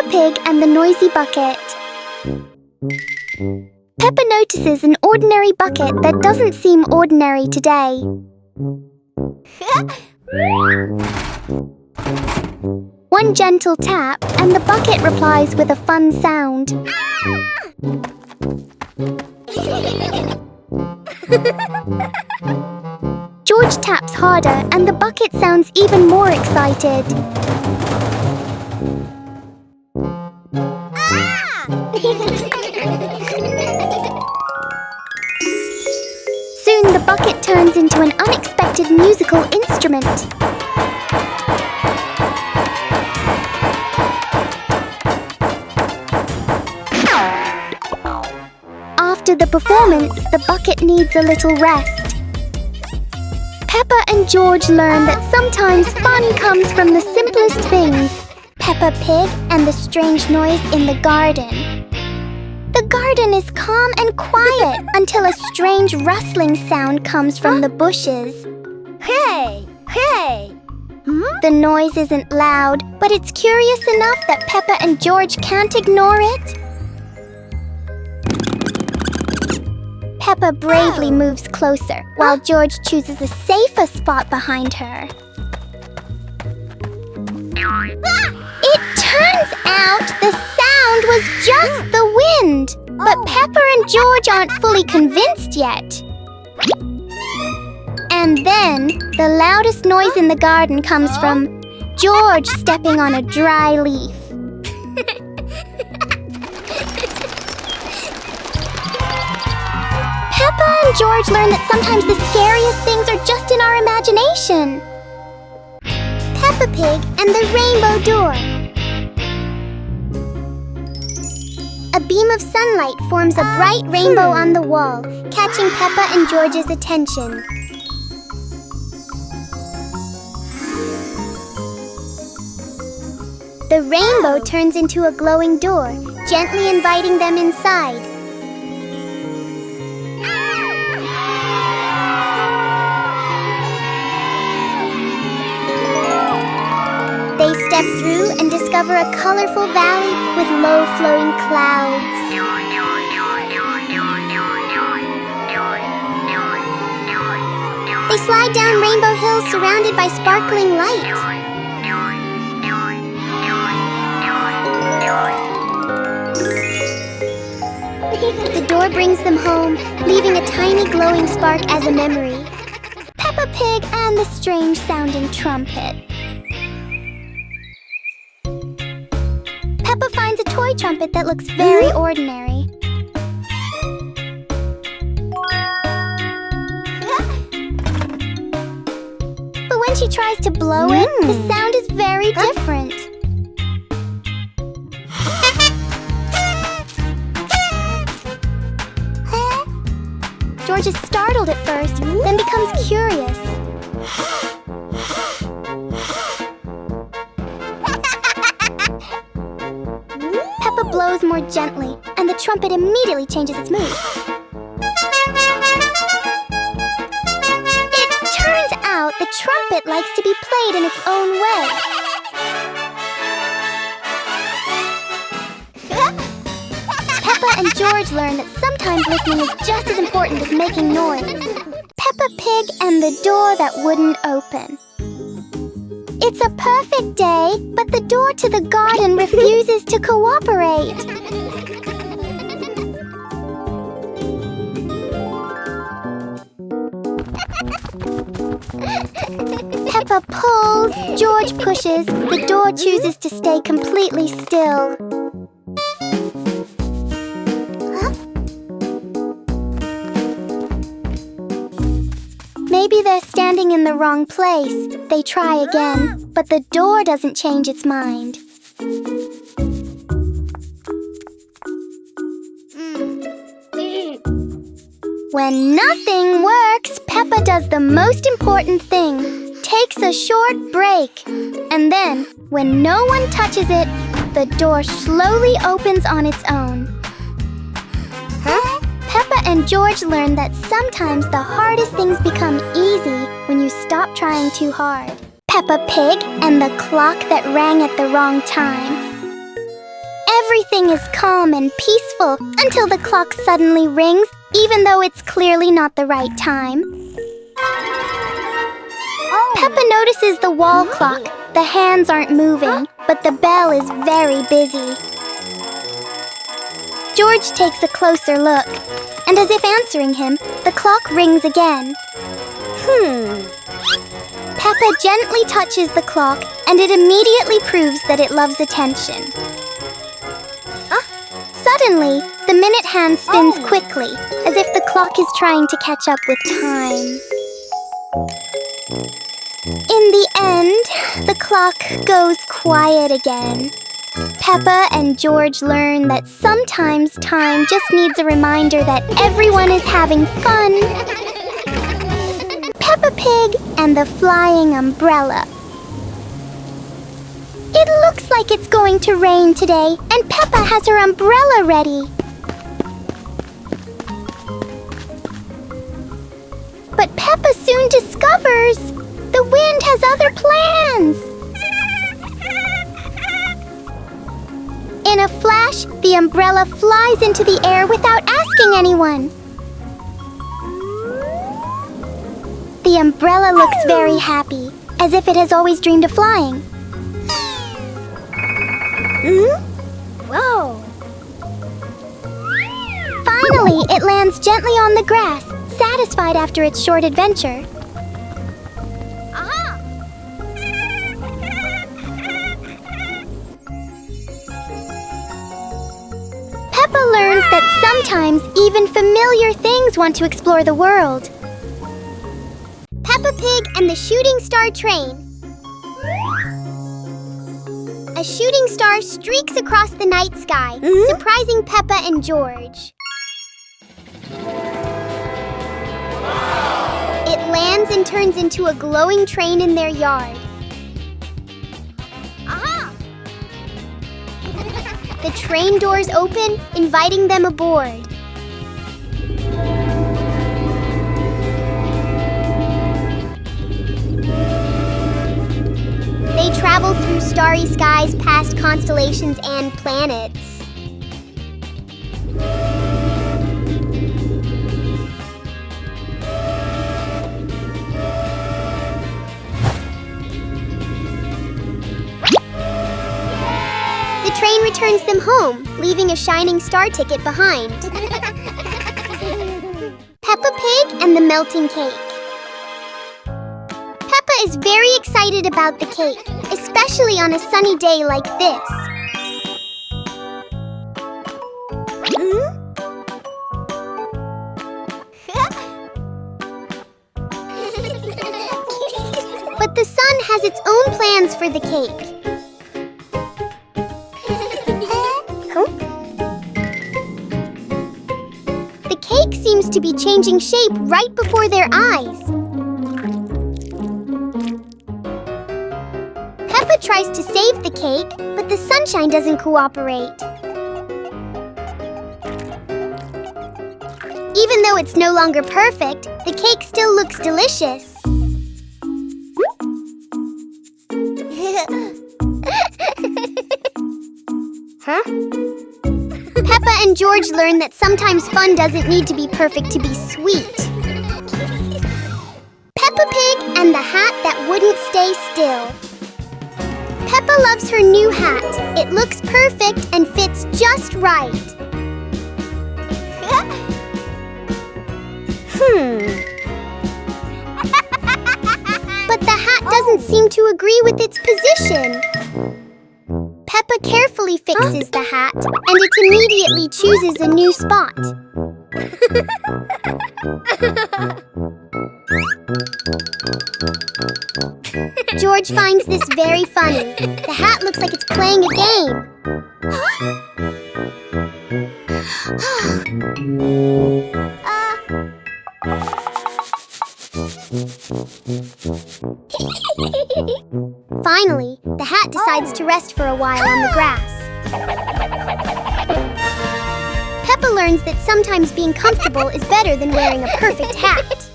Peppa Pig and the Noisy Bucket. Peppa notices an ordinary bucket that doesn't seem ordinary today. One gentle tap, and the bucket replies with a fun sound. George taps harder, and the bucket sounds even more excited. Soon the bucket turns into an unexpected musical instrument. After the performance, the bucket needs a little rest. Peppa and George learn that sometimes fun comes from the simplest things. Peppa Pig and the strange noise in the garden. The garden is calm and quiet until a strange rustling sound comes from the bushes. Hey! Hey! The noise isn't loud, but it's curious enough that Peppa and George can't ignore it. Peppa bravely moves closer, while George chooses a safer spot behind her. It turns out the sound was just the wind, but Peppa and George aren't fully convinced yet. And then, the loudest noise in the garden comes from George stepping on a dry leaf. Peppa and George learn that sometimes the scariest things are just in our imagination. Peppa Pig and the Rainbow Door. A beam of sunlight forms a bright rainbow on the wall, catching Peppa and George's attention. The rainbow turns into a glowing door, gently inviting them inside. They step through and discover a colorful valley with low-flowing clouds. They slide down Rainbow Hill surrounded by sparkling light. The door brings them home, leaving a tiny glowing spark as a memory. Peppa Pig and the strange-sounding trumpet. Peppa finds a toy trumpet that looks very ordinary. But when she tries to blow it, the sound is very different. George is startled at first, then becomes curious. Peppa blows more gently, and the trumpet immediately changes its mood. It turns out the trumpet likes to be played in its own way. Peppa and George learn that sometimes listening is just as important as making noise. Peppa Pig and the door that wouldn't open. It's a perfect day, but the door to the garden refuses to cooperate. Peppa pulls, George pushes, the door chooses to stay completely still. Maybe they're standing in the wrong place. They try again, but the door doesn't change its mind. When nothing works, Peppa does the most important thing, takes a short break. And then, when no one touches it, the door slowly opens on its own. Peppa and George learn that sometimes the hardest things become easy when you stop trying too hard. Peppa Pig and the clock that rang at the wrong time. Everything is calm and peaceful until the clock suddenly rings, even though it's clearly not the right time. Peppa notices the wall clock. The hands aren't moving, but the bell is very busy. George takes a closer look, and as if answering him, the clock rings again. Peppa gently touches the clock, and it immediately proves that it loves attention. Suddenly, the minute hand spins quickly, as if the clock is trying to catch up with time. In the end, the clock goes quiet again. Peppa and George learn that sometimes time just needs a reminder that everyone is having fun. Peppa Pig and the Flying Umbrella. It looks like it's going to rain today, and Peppa has her umbrella ready. But Peppa soon discovers the wind has other plans. In a flash, the umbrella flies into the air without asking anyone. The umbrella looks very happy, as if it has always dreamed of flying. Whoa! Finally, it lands gently on the grass, satisfied after its short adventure. Peppa learns that sometimes even familiar things want to explore the world. Peppa Pig and the Shooting Star Train. A shooting star streaks across the night sky, surprising Peppa and George. It lands and turns into a glowing train in their yard. The train doors open, inviting them aboard. They travel through starry skies past constellations and planets. The train returns them home, leaving a shining star ticket behind. Peppa Pig and the Melting Cake. Peppa is very excited about the cake, especially on a sunny day like this. But the sun has its own plans for the cake. The cake seems to be changing shape right before their eyes. Peppa tries to save the cake, but the sunshine doesn't cooperate. Even though it's no longer perfect, the cake still looks delicious. Peppa and George learn that sometimes fun doesn't need to be perfect to be sweet. Peppa Pig and the hat that wouldn't stay still. Peppa loves her new hat. It looks perfect and fits just right. But the hat doesn't seem to agree with its position. Peppa carefully fixes the hat, and it immediately chooses a new spot. George finds this very funny. The hat looks like it's playing a game. Finally, the hat decides to rest for a while on the grass. Peppa learns that sometimes being comfortable is better than wearing a perfect hat.